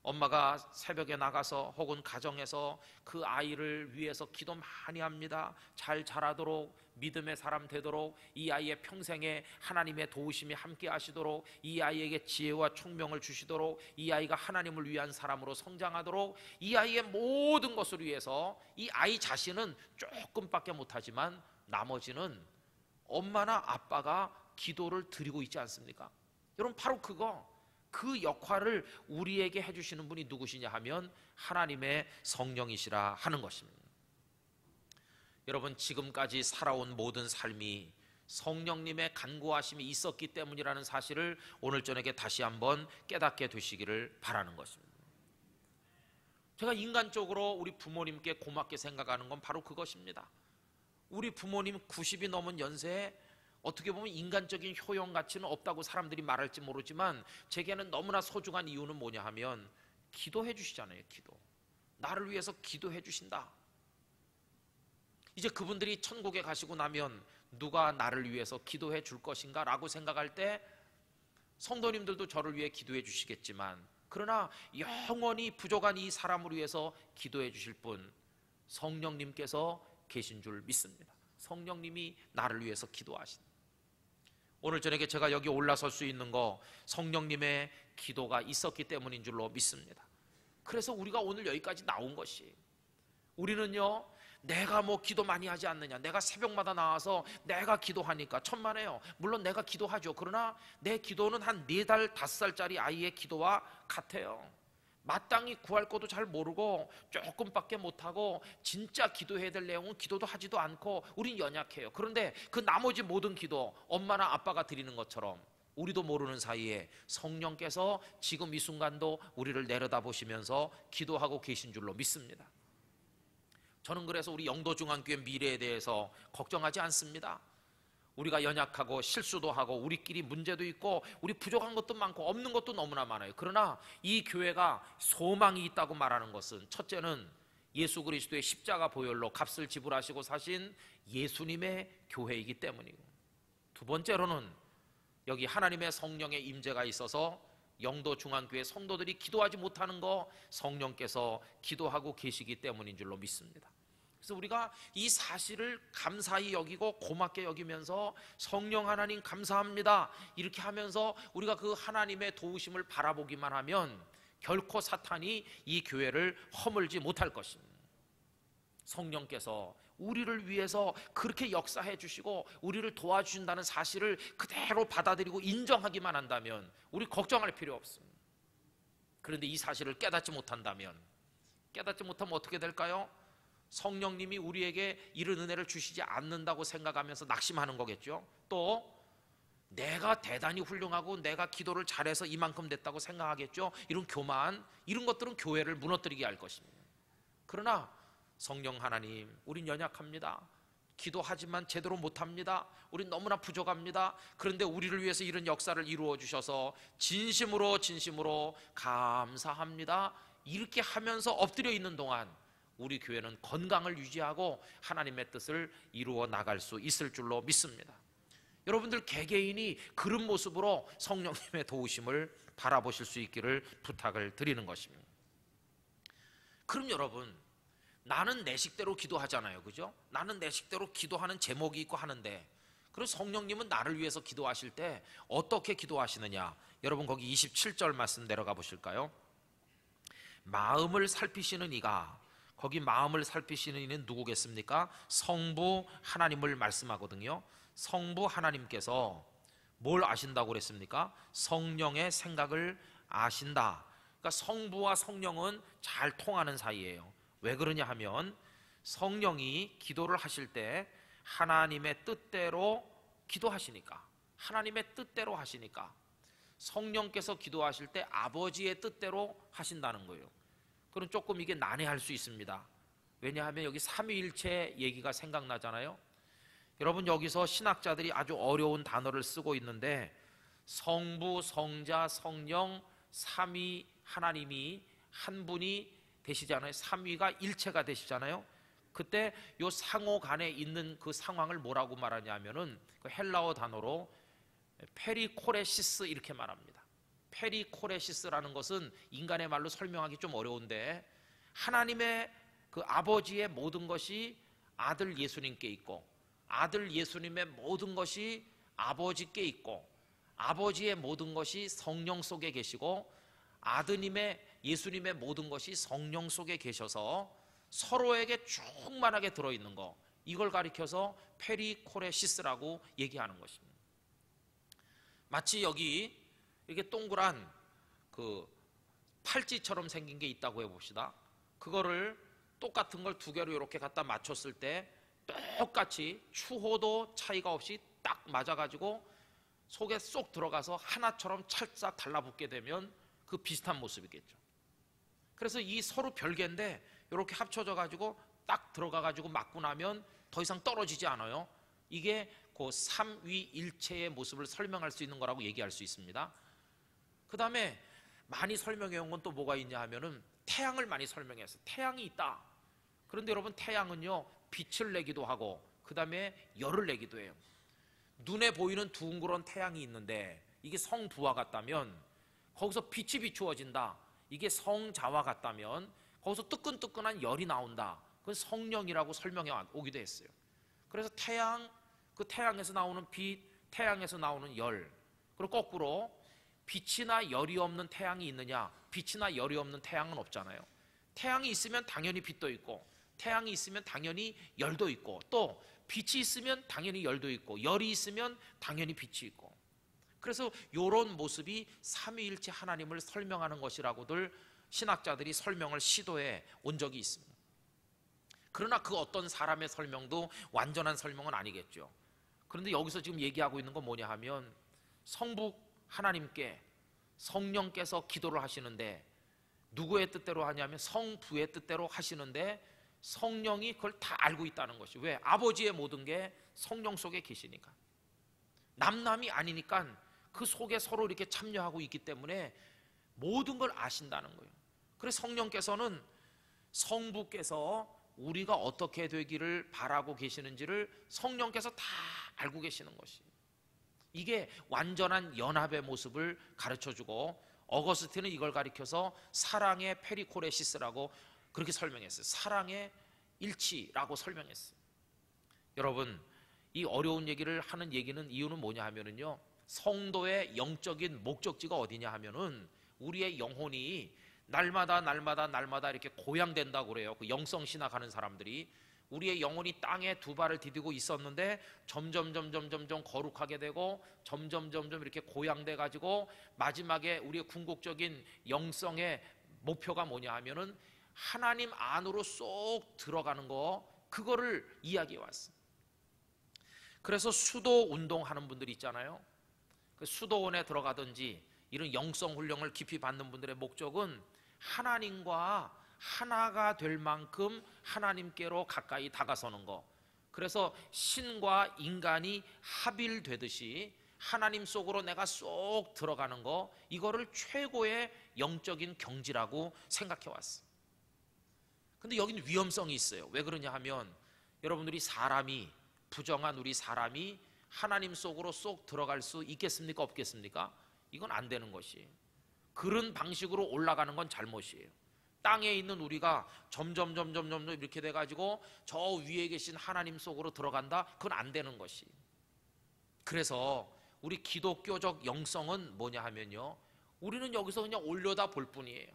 엄마가 새벽에 나가서 혹은 가정에서 그 아이를 위해서 기도 많이 합니다. 잘 자라도록, 믿음의 사람 되도록, 이 아이의 평생에 하나님의 도우심이 함께 하시도록, 이 아이에게 지혜와 총명을 주시도록, 이 아이가 하나님을 위한 사람으로 성장하도록, 이 아이의 모든 것을 위해서 이 아이 자신은 조금밖에 못하지만 나머지는 엄마나 아빠가 기도를 드리고 있지 않습니까? 여러분 바로 그 역할을 우리에게 해주시는 분이 누구시냐 하면 하나님의 성령이시라 하는 것입니다. 여러분, 지금까지 살아온 모든 삶이 성령님의 간구하심이 있었기 때문이라는 사실을 오늘 저녁에 다시 한번 깨닫게 되시기를 바라는 것입니다. 제가 인간적으로 우리 부모님께 고맙게 생각하는 건 바로 그것입니다. 우리 부모님 90이 넘은 연세에 어떻게 보면 인간적인 효용 가치는 없다고 사람들이 말할지 모르지만 제게는 너무나 소중한 이유는 뭐냐 하면 기도해 주시잖아요. 기도. 나를 위해서 기도해 주신다. 이제 그분들이 천국에 가시고 나면 누가 나를 위해서 기도해 줄 것인가 라고 생각할 때 성도님들도 저를 위해 기도해 주시겠지만, 그러나 영원히 부족한 이 사람을 위해서 기도해 주실 분 성령님께서 계신 줄 믿습니다. 성령님이 나를 위해서 기도하신, 오늘 저녁에 제가 여기 올라설 수 있는 거 성령님의 기도가 있었기 때문인 줄로 믿습니다. 그래서 우리가 오늘 여기까지 나온 것이, 우리는요 내가 뭐 기도 많이 하지 않느냐, 내가 새벽마다 나와서 내가 기도하니까 천만에요. 물론 내가 기도하죠. 그러나 내 기도는 한 4달 5살짜리 아이의 기도와 같아요. 마땅히 구할 것도 잘 모르고 조금밖에 못하고 진짜 기도해야 될 내용은 기도도 하지도 않고 우린 연약해요. 그런데 그 나머지 모든 기도 엄마나 아빠가 드리는 것처럼 우리도 모르는 사이에 성령께서 지금 이 순간도 우리를 내려다보시면서 기도하고 계신 줄로 믿습니다. 저는 그래서 우리 영도중앙교회 미래에 대해서 걱정하지 않습니다. 우리가 연약하고 실수도 하고 우리끼리 문제도 있고 우리 부족한 것도 많고 없는 것도 너무나 많아요. 그러나 이 교회가 소망이 있다고 말하는 것은, 첫째는 예수 그리스도의 십자가 보혈로 값을 지불하시고 사신 예수님의 교회이기 때문이고, 두 번째로는 여기 하나님의 성령의 임재가 있어서 영도중앙교회 성도들이 기도하지 못하는 거 성령께서 기도하고 계시기 때문인 줄로 믿습니다. 그래서 우리가 이 사실을 감사히 여기고 고맙게 여기면서 성령 하나님 감사합니다 이렇게 하면서 우리가 그 하나님의 도우심을 바라보기만 하면 결코 사탄이 이 교회를 허물지 못할 것입니다. 성령께서 우리를 위해서 그렇게 역사해 주시고 우리를 도와주신다는 사실을 그대로 받아들이고 인정하기만 한다면 우리 걱정할 필요 없습니다. 그런데 이 사실을 깨닫지 못하면 어떻게 될까요? 성령님이 우리에게 이런 은혜를 주시지 않는다고 생각하면서 낙심하는 거겠죠. 또 내가 대단히 훌륭하고 내가 기도를 잘해서 이만큼 됐다고 생각하겠죠. 이런 교만, 이런 것들은 교회를 무너뜨리게 할 것입니다. 그러나 성령 하나님, 우린 연약합니다. 기도하지만 제대로 못합니다. 우린 너무나 부족합니다. 그런데 우리를 위해서 이런 역사를 이루어 주셔서 진심으로 감사합니다 이렇게 하면서 엎드려 있는 동안 우리 교회는 건강을 유지하고 하나님의 뜻을 이루어 나갈 수 있을 줄로 믿습니다. 여러분들 개개인이 그런 모습으로 성령님의 도우심을 바라보실 수 있기를 부탁을 드리는 것입니다. 그럼 여러분, 나는 내 식대로 기도하잖아요, 그죠? 나는 내 식대로 기도하는 제목이 있고 하는데, 그리고 성령님은 나를 위해서 기도하실 때 어떻게 기도하시느냐? 여러분 거기 27절 말씀 내려가 보실까요? 마음을 살피시는 이가, 거기 마음을 살피시는 이는 누구겠습니까? 성부 하나님을 말씀하거든요. 성부 하나님께서 뭘 아신다고 그랬습니까? 성령의 생각을 아신다. 그러니까 성부와 성령은 잘 통하는 사이예요. 왜 그러냐 하면 성령이 기도를 하실 때 하나님의 뜻대로 기도하시니까, 하나님의 뜻대로 하시니까, 성령께서 기도하실 때 아버지의 뜻대로 하신다는 거예요. 그럼 조금 이게 난해할 수 있습니다. 왜냐하면 여기 삼위일체 얘기가 생각나잖아요. 여러분 여기서 신학자들이 아주 어려운 단어를 쓰고 있는데, 성부, 성자, 성령, 삼위 하나님이 한 분이 되시잖아요. 삼위가 일체가 되시잖아요. 그때 요 상호 간에 있는 그 상황을 뭐라고 말하냐면은 그 헬라어 단어로 페리코레시스 이렇게 말합니다. 페리코레시스라는 것은 인간의 말로 설명하기 좀 어려운데, 하나님의 그 아버지의 모든 것이 아들 예수님께 있고, 아들 예수님의 모든 것이 아버지께 있고, 아버지의 모든 것이 성령 속에 계시고, 아드님의 예수님의 모든 것이 성령 속에 계셔서 서로에게 충만하게 들어있는 거, 이걸 가리켜서 페리코레시스라고 얘기하는 것입니다. 마치 여기 이렇게 동그란 그 팔찌처럼 생긴 게 있다고 해봅시다. 그거를 똑같은 걸 두 개로 이렇게 갖다 맞췄을 때 똑같이 추호도 차이가 없이 딱 맞아가지고 속에 쏙 들어가서 하나처럼 찰싹 달라붙게 되면 그 비슷한 모습이겠죠. 그래서 이 서로 별개인데 이렇게 합쳐져 가지고 딱 들어가 가지고 맞고 나면 더 이상 떨어지지 않아요. 이게 그 삼위일체의 모습을 설명할 수 있는 거라고 얘기할 수 있습니다. 그 다음에 많이 설명해 온 건 또 뭐가 있냐 하면은 태양을 많이 설명했어요. 태양이 있다. 그런데 여러분, 태양은요 빛을 내기도 하고 그 다음에 열을 내기도 해요. 눈에 보이는 둥그런 태양이 있는데 이게 성부와 같다면 거기서 빛이 비추어진다. 이게 성자와 같다면 거기서 뜨끈뜨끈한 열이 나온다. 그건 성령이라고 설명해 오기도 했어요. 그래서 태양, 그 태양에서 나오는 빛, 태양에서 나오는 열, 그리고 거꾸로 빛이나 열이 없는 태양이 있느냐? 빛이나 열이 없는 태양은 없잖아요. 태양이 있으면 당연히 빛도 있고, 태양이 있으면 당연히 열도 있고, 또 빛이 있으면 당연히 열도 있고, 열이 있으면 당연히 빛이 있고. 그래서 이런 모습이 삼위일체 하나님을 설명하는 것이라고들 신학자들이 설명을 시도해 온 적이 있습니다. 그러나 그 어떤 사람의 설명도 완전한 설명은 아니겠죠. 그런데 여기서 지금 얘기하고 있는 건 뭐냐 하면 성부 하나님께 성령께서 기도를 하시는데 누구의 뜻대로 하냐면 성부의 뜻대로 하시는데 성령이 그걸 다 알고 있다는 것이. 왜? 아버지의 모든 게 성령 속에 계시니까. 남남이 아니니까 그 속에 서로 이렇게 참여하고 있기 때문에 모든 걸 아신다는 거예요. 그래서 성령께서는 성부께서 우리가 어떻게 되기를 바라고 계시는지를 성령께서 다 알고 계시는 것이. 이게 완전한 연합의 모습을 가르쳐주고, 어거스틴은 이걸 가리켜서 사랑의 페리코레시스라고 그렇게 설명했어요. 사랑의 일치라고 설명했어요. 여러분, 이 어려운 얘기를 하는 얘기는 이유는 뭐냐 하면은요, 성도의 영적인 목적지가 어디냐 하면은 우리의 영혼이 날마다 이렇게 고양된다고 그래요. 그 영성 신학하는 사람들이 우리의 영혼이 땅에 두 발을 디디고 있었는데 점점 거룩하게 되고 점점 이렇게 고양돼 가지고 마지막에 우리의 궁극적인 영성의 목표가 뭐냐 하면은 하나님 안으로 쏙 들어가는 거, 그거를 이야기해 왔어요. 그래서 수도 운동하는 분들이 있잖아요. 그 수도원에 들어가든지 이런 영성 훈련을 깊이 받는 분들의 목적은 하나님과 하나가 될 만큼 하나님께로 가까이 다가서는 거. 그래서 신과 인간이 합일되듯이 하나님 속으로 내가 쏙 들어가는 거, 이거를 최고의 영적인 경지라고 생각해 왔어요. 근데 여기는 위험성이 있어요. 왜 그러냐 하면 여러분들이 사람이, 부정한 우리 사람이 하나님 속으로 쏙 들어갈 수 있겠습니까? 없겠습니까? 이건 안 되는 것이. 그런 방식으로 올라가는 건 잘못이에요. 땅에 있는 우리가 점점 이렇게 돼가지고 저 위에 계신 하나님 속으로 들어간다? 그건 안 되는 것이. 그래서 우리 기독교적 영성은 뭐냐 하면요, 우리는 여기서 그냥 올려다 볼 뿐이에요.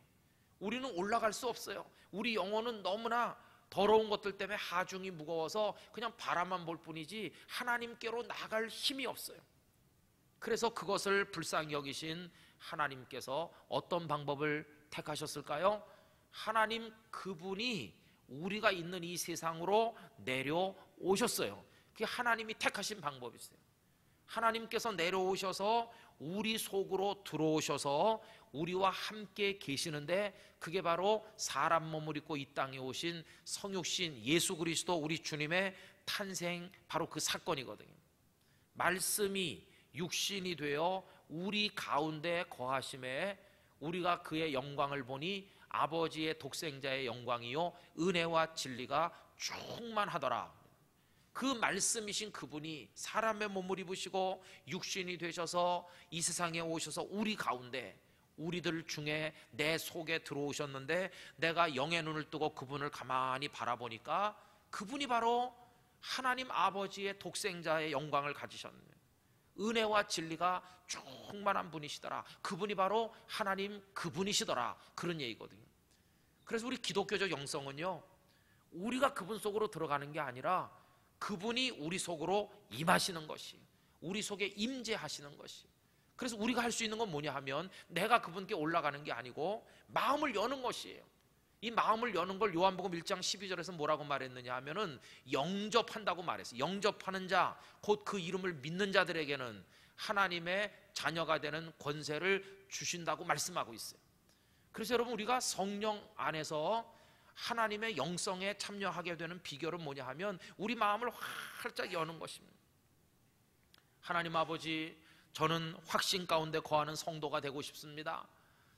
우리는 올라갈 수 없어요. 우리 영혼은 너무나 더러운 것들 때문에 하중이 무거워서 그냥 바라만 볼 뿐이지 하나님께로 나갈 힘이 없어요. 그래서 그것을 불쌍히 여기신 하나님께서 어떤 방법을 택하셨을까요? 하나님 그분이 우리가 있는 이 세상으로 내려오셨어요. 그게 하나님이 택하신 방법이세요. 하나님께서 내려오셔서 우리 속으로 들어오셔서 우리와 함께 계시는데, 그게 바로 사람 몸을 입고 이 땅에 오신 성육신 예수 그리스도 우리 주님의 탄생, 바로 그 사건이거든요. 말씀이 육신이 되어 우리 가운데 거하심에 우리가 그의 영광을 보니 아버지의 독생자의 영광이요 은혜와 진리가 충만하더라. 그 말씀이신 그분이 사람의 몸을 입으시고 육신이 되셔서 이 세상에 오셔서 우리 가운데, 우리들 중에 내 속에 들어오셨는데, 내가 영의 눈을 뜨고 그분을 가만히 바라보니까 그분이 바로 하나님 아버지의 독생자의 영광을 가지셨네요. 은혜와 진리가 충만한 분이시더라. 그분이 바로 하나님 그분이시더라. 그런 얘기거든요. 그래서 우리 기독교적 영성은요, 우리가 그분 속으로 들어가는 게 아니라 그분이 우리 속으로 임하시는 것이, 우리 속에 임재하시는 것이. 그래서 우리가 할 수 있는 건 뭐냐 하면 내가 그분께 올라가는 게 아니고 마음을 여는 것이에요. 이 마음을 여는 걸 요한복음 1장 12절에서 뭐라고 말했느냐 하면은 영접한다고 말했어요. 영접하는 자, 곧 그 이름을 믿는 자들에게는 하나님의 자녀가 되는 권세를 주신다고 말씀하고 있어요. 그래서 여러분, 우리가 성령 안에서 하나님의 영성에 참여하게 되는 비결은 뭐냐 하면 우리 마음을 활짝 여는 것입니다. 하나님 아버지, 저는 확신 가운데 거하는 성도가 되고 싶습니다.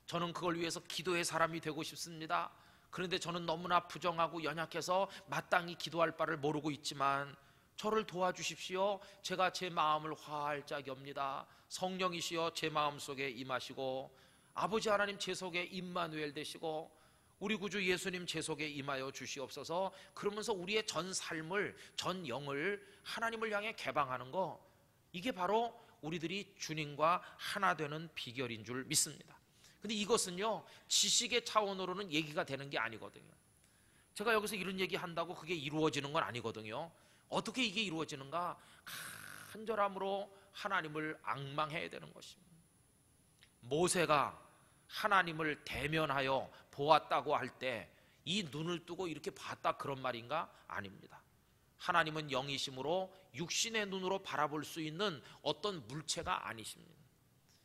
저는 그걸 위해서 기도의 사람이 되고 싶습니다. 그런데 저는 너무나 부정하고 연약해서 마땅히 기도할 바를 모르고 있지만 저를 도와주십시오. 제가 제 마음을 활짝 엽니다. 성령이시여 제 마음속에 임하시고, 아버지 하나님 제 속에 임마누엘 되시고, 우리 구주 예수님 제 속에 임하여 주시옵소서. 그러면서 우리의 전 삶을, 전 영을 하나님을 향해 개방하는 거, 이게 바로 우리들이 주님과 하나 되는 비결인 줄 믿습니다. 근데 이것은요, 지식의 차원으로는 얘기가 되는 게 아니거든요. 제가 여기서 이런 얘기 한다고 그게 이루어지는 건 아니거든요. 어떻게 이게 이루어지는가? 간절함으로 하나님을 앙망해야 되는 것입니다. 모세가 하나님을 대면하여 보았다고 할 때 이 눈을 뜨고 이렇게 봤다 그런 말인가? 아닙니다. 하나님은 영이심으로 육신의 눈으로 바라볼 수 있는 어떤 물체가 아니십니다.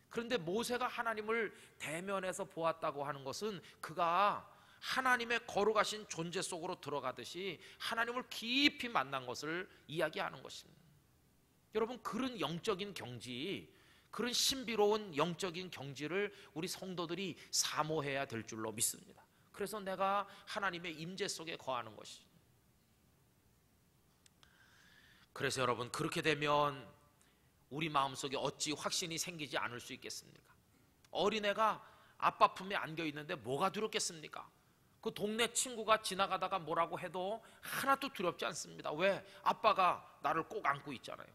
그런데 모세가 하나님을 대면해서 보았다고 하는 것은 그가 하나님의 거룩하신 존재 속으로 들어가듯이 하나님을 깊이 만난 것을 이야기하는 것입니다. 여러분, 그런 영적인 경지, 그런 신비로운 영적인 경지를 우리 성도들이 사모해야 될 줄로 믿습니다. 그래서 내가 하나님의 임재 속에 거하는 것입니다. 그래서 여러분, 그렇게 되면 우리 마음속에 어찌 확신이 생기지 않을 수 있겠습니까? 어린애가 아빠 품에 안겨 있는데 뭐가 두렵겠습니까? 그 동네 친구가 지나가다가 뭐라고 해도 하나도 두렵지 않습니다. 왜? 아빠가 나를 꼭 안고 있잖아요.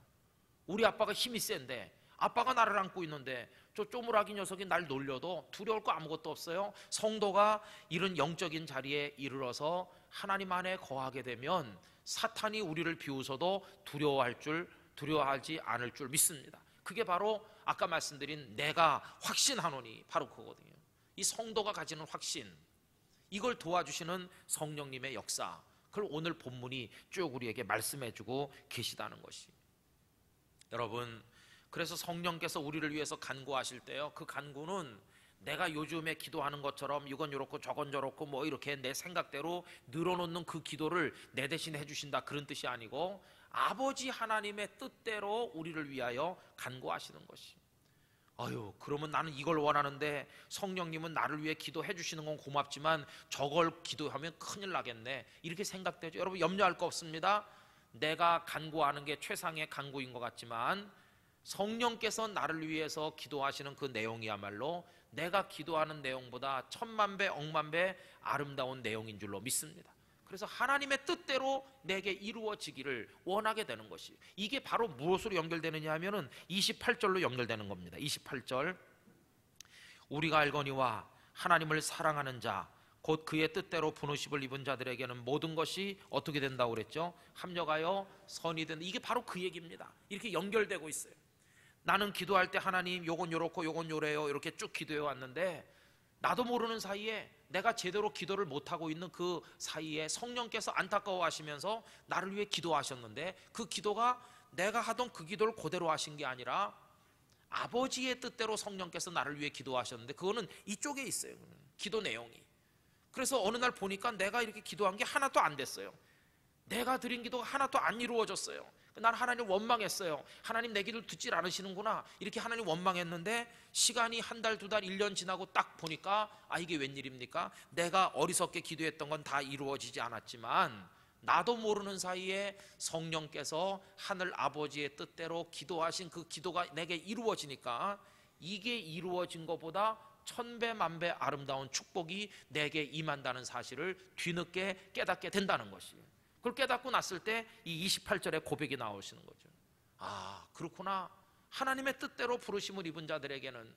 우리 아빠가 힘이 센데, 아빠가 나를 안고 있는데 저 쪼무라기 녀석이 날 놀려도 두려울 거 아무것도 없어요. 성도가 이런 영적인 자리에 이르러서 하나님 안에 거하게 되면 사탄이 우리를 비웃어도 두려워하지 않을 줄 믿습니다. 그게 바로 아까 말씀드린 내가 확신하노니, 바로 그거거든요. 이 성도가 가지는 확신, 이걸 도와주시는 성령님의 역사, 그걸 오늘 본문이 쭉 우리에게 말씀해주고 계시다는 것이. 여러분, 그래서 성령께서 우리를 위해서 간구하실 때요, 그 간구는 내가 요즘에 기도하는 것처럼 이건 요렇고 저건 저렇고 뭐 이렇게 내 생각대로 늘어놓는 그 기도를 내 대신 해주신다, 그런 뜻이 아니고 아버지 하나님의 뜻대로 우리를 위하여 간구하시는 것이. 아유, 그러면 나는 이걸 원하는데 성령님은 나를 위해 기도해 주시는 건 고맙지만 저걸 기도하면 큰일 나겠네, 이렇게 생각되죠. 여러분, 염려할 거 없습니다. 내가 간구하는 게 최상의 간구인 것 같지만 성령께서 나를 위해서 기도하시는 그 내용이야말로 내가 기도하는 내용보다 천만 배 억만 배 아름다운 내용인 줄로 믿습니다. 그래서 하나님의 뜻대로 내게 이루어지기를 원하게 되는 것이, 이게 바로 무엇으로 연결되느냐 하면은 28절로 연결되는 겁니다. 28절, 우리가 알거니와 하나님을 사랑하는 자 곧 그의 뜻대로 부르심을 입은 자들에게는 모든 것이 어떻게 된다고 그랬죠? 합력하여 선이 된다. 이게 바로 그 얘기입니다. 이렇게 연결되고 있어요. 나는 기도할 때 하나님 요건 요렇고 요건 요래요, 이렇게 쭉 기도해 왔는데 나도 모르는 사이에 내가 제대로 기도를 못하고 있는 그 사이에 성령께서 안타까워하시면서 나를 위해 기도하셨는데 그 기도가 내가 하던 그 기도를 그대로 하신 게 아니라 아버지의 뜻대로 성령께서 나를 위해 기도하셨는데 그거는 이쪽에 있어요, 기도 내용이. 그래서 어느 날 보니까 내가 이렇게 기도한 게 하나도 안 됐어요. 내가 드린 기도가 하나도 안 이루어졌어요. 난 하나님 원망했어요. 하나님 내 기도를 듣질 않으시는구나, 이렇게 하나님 원망했는데 시간이 한 달, 두 달, 1년 지나고 딱 보니까 아, 이게 웬일입니까? 내가 어리석게 기도했던 건 다 이루어지지 않았지만 나도 모르는 사이에 성령께서 하늘 아버지의 뜻대로 기도하신 그 기도가 내게 이루어지니까 이게 이루어진 것보다 천배 만배 아름다운 축복이 내게 임한다는 사실을 뒤늦게 깨닫게 된다는 것이. 그걸 깨닫고 났을 때 이 28절의 고백이 나오시는 거죠. 아, 그렇구나. 하나님의 뜻대로 부르심을 입은 자들에게는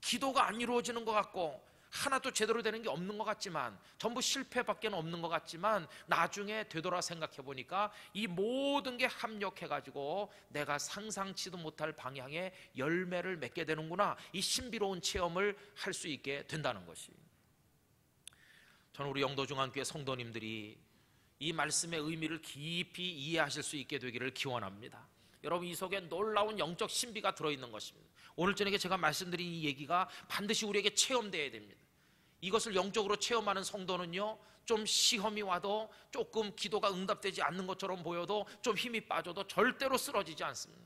기도가 안 이루어지는 것 같고 하나도 제대로 되는 게 없는 것 같지만, 전부 실패밖에 없는 것 같지만 나중에 되돌아 생각해 보니까 이 모든 게 합력해가지고 내가 상상치도 못할 방향의 열매를 맺게 되는구나, 이 신비로운 체험을 할 수 있게 된다는 것이. 저는 우리 영도중앙교회 성도님들이 이 말씀의 의미를 깊이 이해하실 수 있게 되기를 기원합니다. 여러분, 이 속에 놀라운 영적 신비가 들어있는 것입니다. 오늘 저녁에 제가 말씀드린 이 얘기가 반드시 우리에게 체험되어야 됩니다. 이것을 영적으로 체험하는 성도는요, 좀 시험이 와도, 조금 기도가 응답되지 않는 것처럼 보여도, 좀 힘이 빠져도 절대로 쓰러지지 않습니다.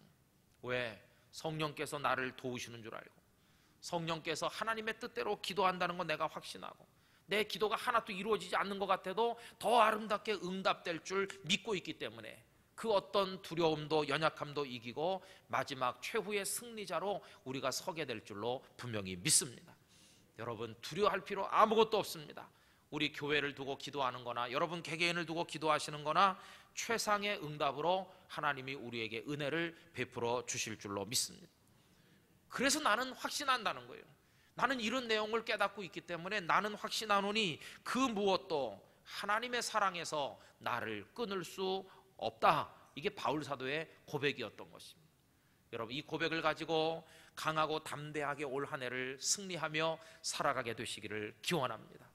왜? 성령께서 나를 도우시는 줄 알고, 성령께서 하나님의 뜻대로 기도한다는 건 내가 확신하고, 내 기도가 하나도 이루어지지 않는 것 같아도 더 아름답게 응답될 줄 믿고 있기 때문에 그 어떤 두려움도 연약함도 이기고 마지막 최후의 승리자로 우리가 서게 될 줄로 분명히 믿습니다. 여러분, 두려워할 필요 아무것도 없습니다. 우리 교회를 두고 기도하는 거나 여러분 개개인을 두고 기도하시는 거나 최상의 응답으로 하나님이 우리에게 은혜를 베풀어 주실 줄로 믿습니다. 그래서 나는 확신한다는 거예요. 나는 이런 내용을 깨닫고 있기 때문에 나는 확신하노니 그 무엇도 하나님의 사랑에서 나를 끊을 수 없다. 이게 바울 사도의 고백이었던 것입니다. 여러분, 이 고백을 가지고 강하고 담대하게 올 한 해를 승리하며 살아가게 되시기를 기원합니다.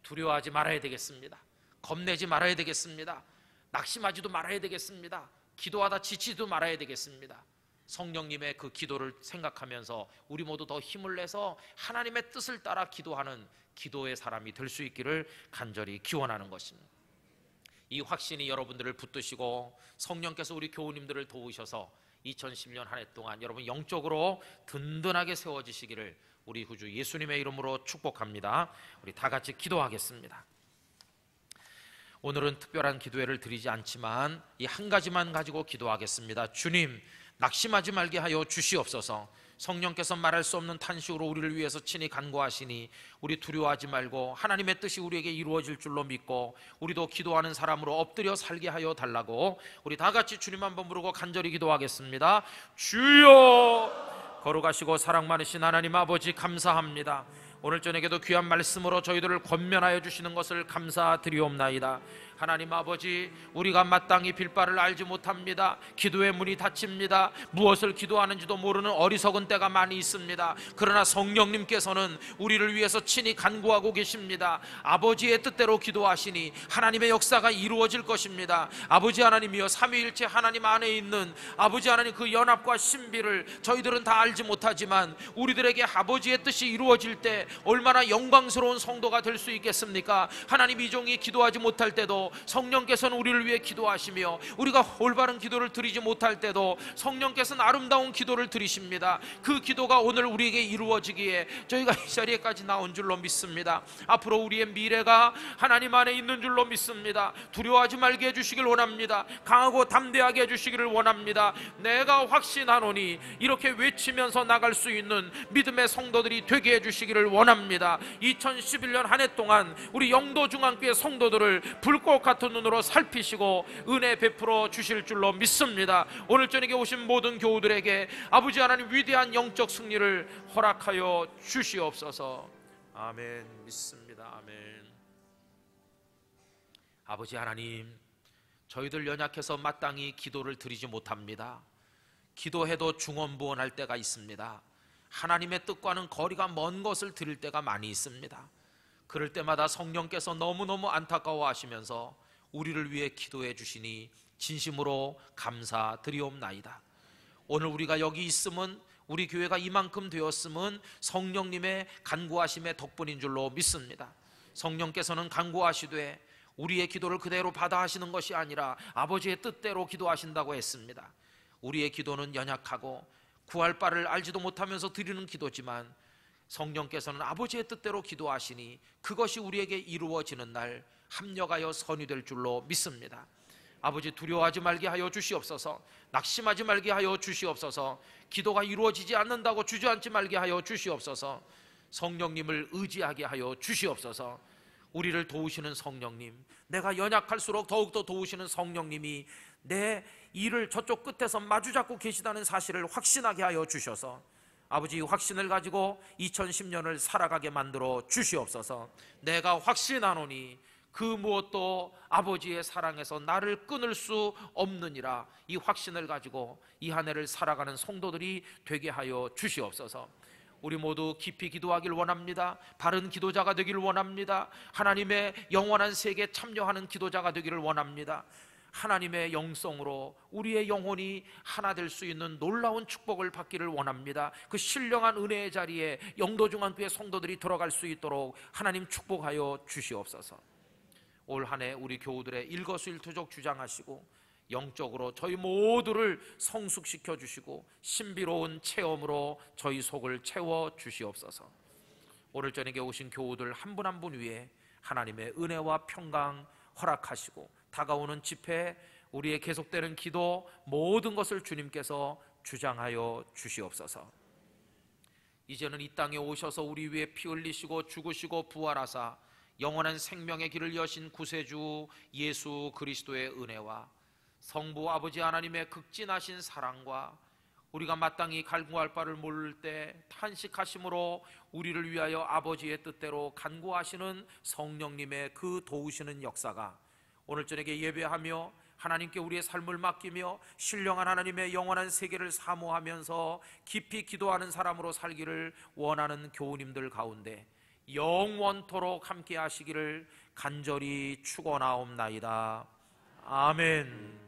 두려워하지 말아야 되겠습니다. 겁내지 말아야 되겠습니다. 낙심하지도 말아야 되겠습니다. 기도하다 지치지도 말아야 되겠습니다. 성령님의 그 기도를 생각하면서 우리 모두 더 힘을 내서 하나님의 뜻을 따라 기도하는 기도의 사람이 될 수 있기를 간절히 기원하는 것입니다. 이 확신이 여러분들을 붙드시고 성령께서 우리 교우님들을 도우셔서 2010년 한 해 동안 여러분 영적으로 든든하게 세워지시기를 우리 구주 예수님의 이름으로 축복합니다. 우리 다 같이 기도하겠습니다. 오늘은 특별한 기도회를 드리지 않지만 이 한 가지만 가지고 기도하겠습니다. 주님, 낙심하지 말게 하여 주시옵소서. 성령께서 말할 수 없는 탄식으로 우리를 위해서 친히 간구하시니 우리 두려워하지 말고 하나님의 뜻이 우리에게 이루어질 줄로 믿고 우리도 기도하는 사람으로 엎드려 살게 하여 달라고 우리 다 같이 주님 한번 부르고 간절히 기도하겠습니다. 주여, 거룩하시고 사랑 많으신 하나님 아버지, 감사합니다. 오늘 저녁에도 귀한 말씀으로 저희들을 권면하여 주시는 것을 감사드리옵나이다. 하나님 아버지, 우리가 마땅히 빌 바를 알지 못합니다. 기도의 문이 닫힙니다. 무엇을 기도하는지도 모르는 어리석은 때가 많이 있습니다. 그러나 성령님께서는 우리를 위해서 친히 간구하고 계십니다. 아버지의 뜻대로 기도하시니 하나님의 역사가 이루어질 것입니다. 아버지 하나님이여, 삼위일체 하나님 안에 있는 아버지 하나님 그 연합과 신비를 저희들은 다 알지 못하지만 우리들에게 아버지의 뜻이 이루어질 때 얼마나 영광스러운 성도가 될 수 있겠습니까? 하나님, 이 종이 기도하지 못할 때도 성령께서는 우리를 위해 기도하시며 우리가 올바른 기도를 드리지 못할 때도 성령께서는 아름다운 기도를 드리십니다. 그 기도가 오늘 우리에게 이루어지기에 저희가 이 자리에까지 나온 줄로 믿습니다. 앞으로 우리의 미래가 하나님 안에 있는 줄로 믿습니다. 두려워하지 말게 해주시길 원합니다. 강하고 담대하게 해주시기를 원합니다. 내가 확신하노니 이렇게 외치면서 나갈 수 있는 믿음의 성도들이 되게 해주시기를 원합니다. 2011년 한 해 동안 우리 영도중앙교회 성도들을 불꽃 같은 눈으로 살피시고 은혜 베풀어 주실 줄로 믿습니다. 오늘 저녁에 오신 모든 교우들에게 아버지 하나님 위대한 영적 승리를 허락하여 주시옵소서. 아멘. 믿습니다. 아멘. 아버지 하나님, 저희들 연약해서 마땅히 기도를 드리지 못합니다. 기도해도 중언부언할 때가 있습니다. 하나님의 뜻과는 거리가 먼 것을 드릴 때가 많이 있습니다. 그럴 때마다 성령께서 너무너무 안타까워하시면서 우리를 위해 기도해 주시니 진심으로 감사드리옵나이다. 오늘 우리가 여기 있음은, 우리 교회가 이만큼 되었음은 성령님의 간구하심의 덕분인 줄로 믿습니다. 성령께서는 간구하시되 우리의 기도를 그대로 받아 하시는 것이 아니라 아버지의 뜻대로 기도하신다고 했습니다. 우리의 기도는 연약하고 구할 바를 알지도 못하면서 드리는 기도지만 성령께서는 아버지의 뜻대로 기도하시니 그것이 우리에게 이루어지는 날 합력하여 선이 될 줄로 믿습니다. 아버지, 두려워하지 말게 하여 주시옵소서. 낙심하지 말게 하여 주시옵소서. 기도가 이루어지지 않는다고 주저앉지 말게 하여 주시옵소서. 성령님을 의지하게 하여 주시옵소서. 우리를 도우시는 성령님, 내가 연약할수록 더욱더 도우시는 성령님이 내 일을 저쪽 끝에서 마주잡고 계시다는 사실을 확신하게 하여 주셔서 아버지, 확신을 가지고 2010년을 살아가게 만들어 주시옵소서. 내가 확신하노니 그 무엇도 아버지의 사랑에서 나를 끊을 수 없느니라. 이 확신을 가지고 이 한 해를 살아가는 성도들이 되게 하여 주시옵소서. 우리 모두 깊이 기도하길 원합니다. 바른 기도자가 되기를 원합니다. 하나님의 영원한 세계에 참여하는 기도자가 되기를 원합니다. 하나님의 영성으로 우리의 영혼이 하나 될 수 있는 놀라운 축복을 받기를 원합니다. 그 신령한 은혜의 자리에 영도중앙교회 성도들이 들어갈 수 있도록 하나님 축복하여 주시옵소서. 올 한 해 우리 교우들의 일거수일투족 주장하시고 영적으로 저희 모두를 성숙시켜 주시고 신비로운 체험으로 저희 속을 채워 주시옵소서. 오늘 저녁에 오신 교우들 한 분 한 분 위에 하나님의 은혜와 평강 허락하시고 다가오는 집회, 우리의 계속되는 기도, 모든 것을 주님께서 주장하여 주시옵소서. 이제는 이 땅에 오셔서 우리 위에 피 흘리시고 죽으시고 부활하사 영원한 생명의 길을 여신 구세주 예수 그리스도의 은혜와 성부 아버지 하나님의 극진하신 사랑과 우리가 마땅히 갈구할 바를 모를 때 탄식하심으로 우리를 위하여 아버지의 뜻대로 간구하시는 성령님의 그 도우시는 역사가 오늘 저녁에 예배하며 하나님께 우리의 삶을 맡기며 신령한 하나님의 영원한 세계를 사모하면서 깊이 기도하는 사람으로 살기를 원하는 교우님들 가운데 영원토록 함께 하시기를 간절히 축원하옵나이다. 아멘.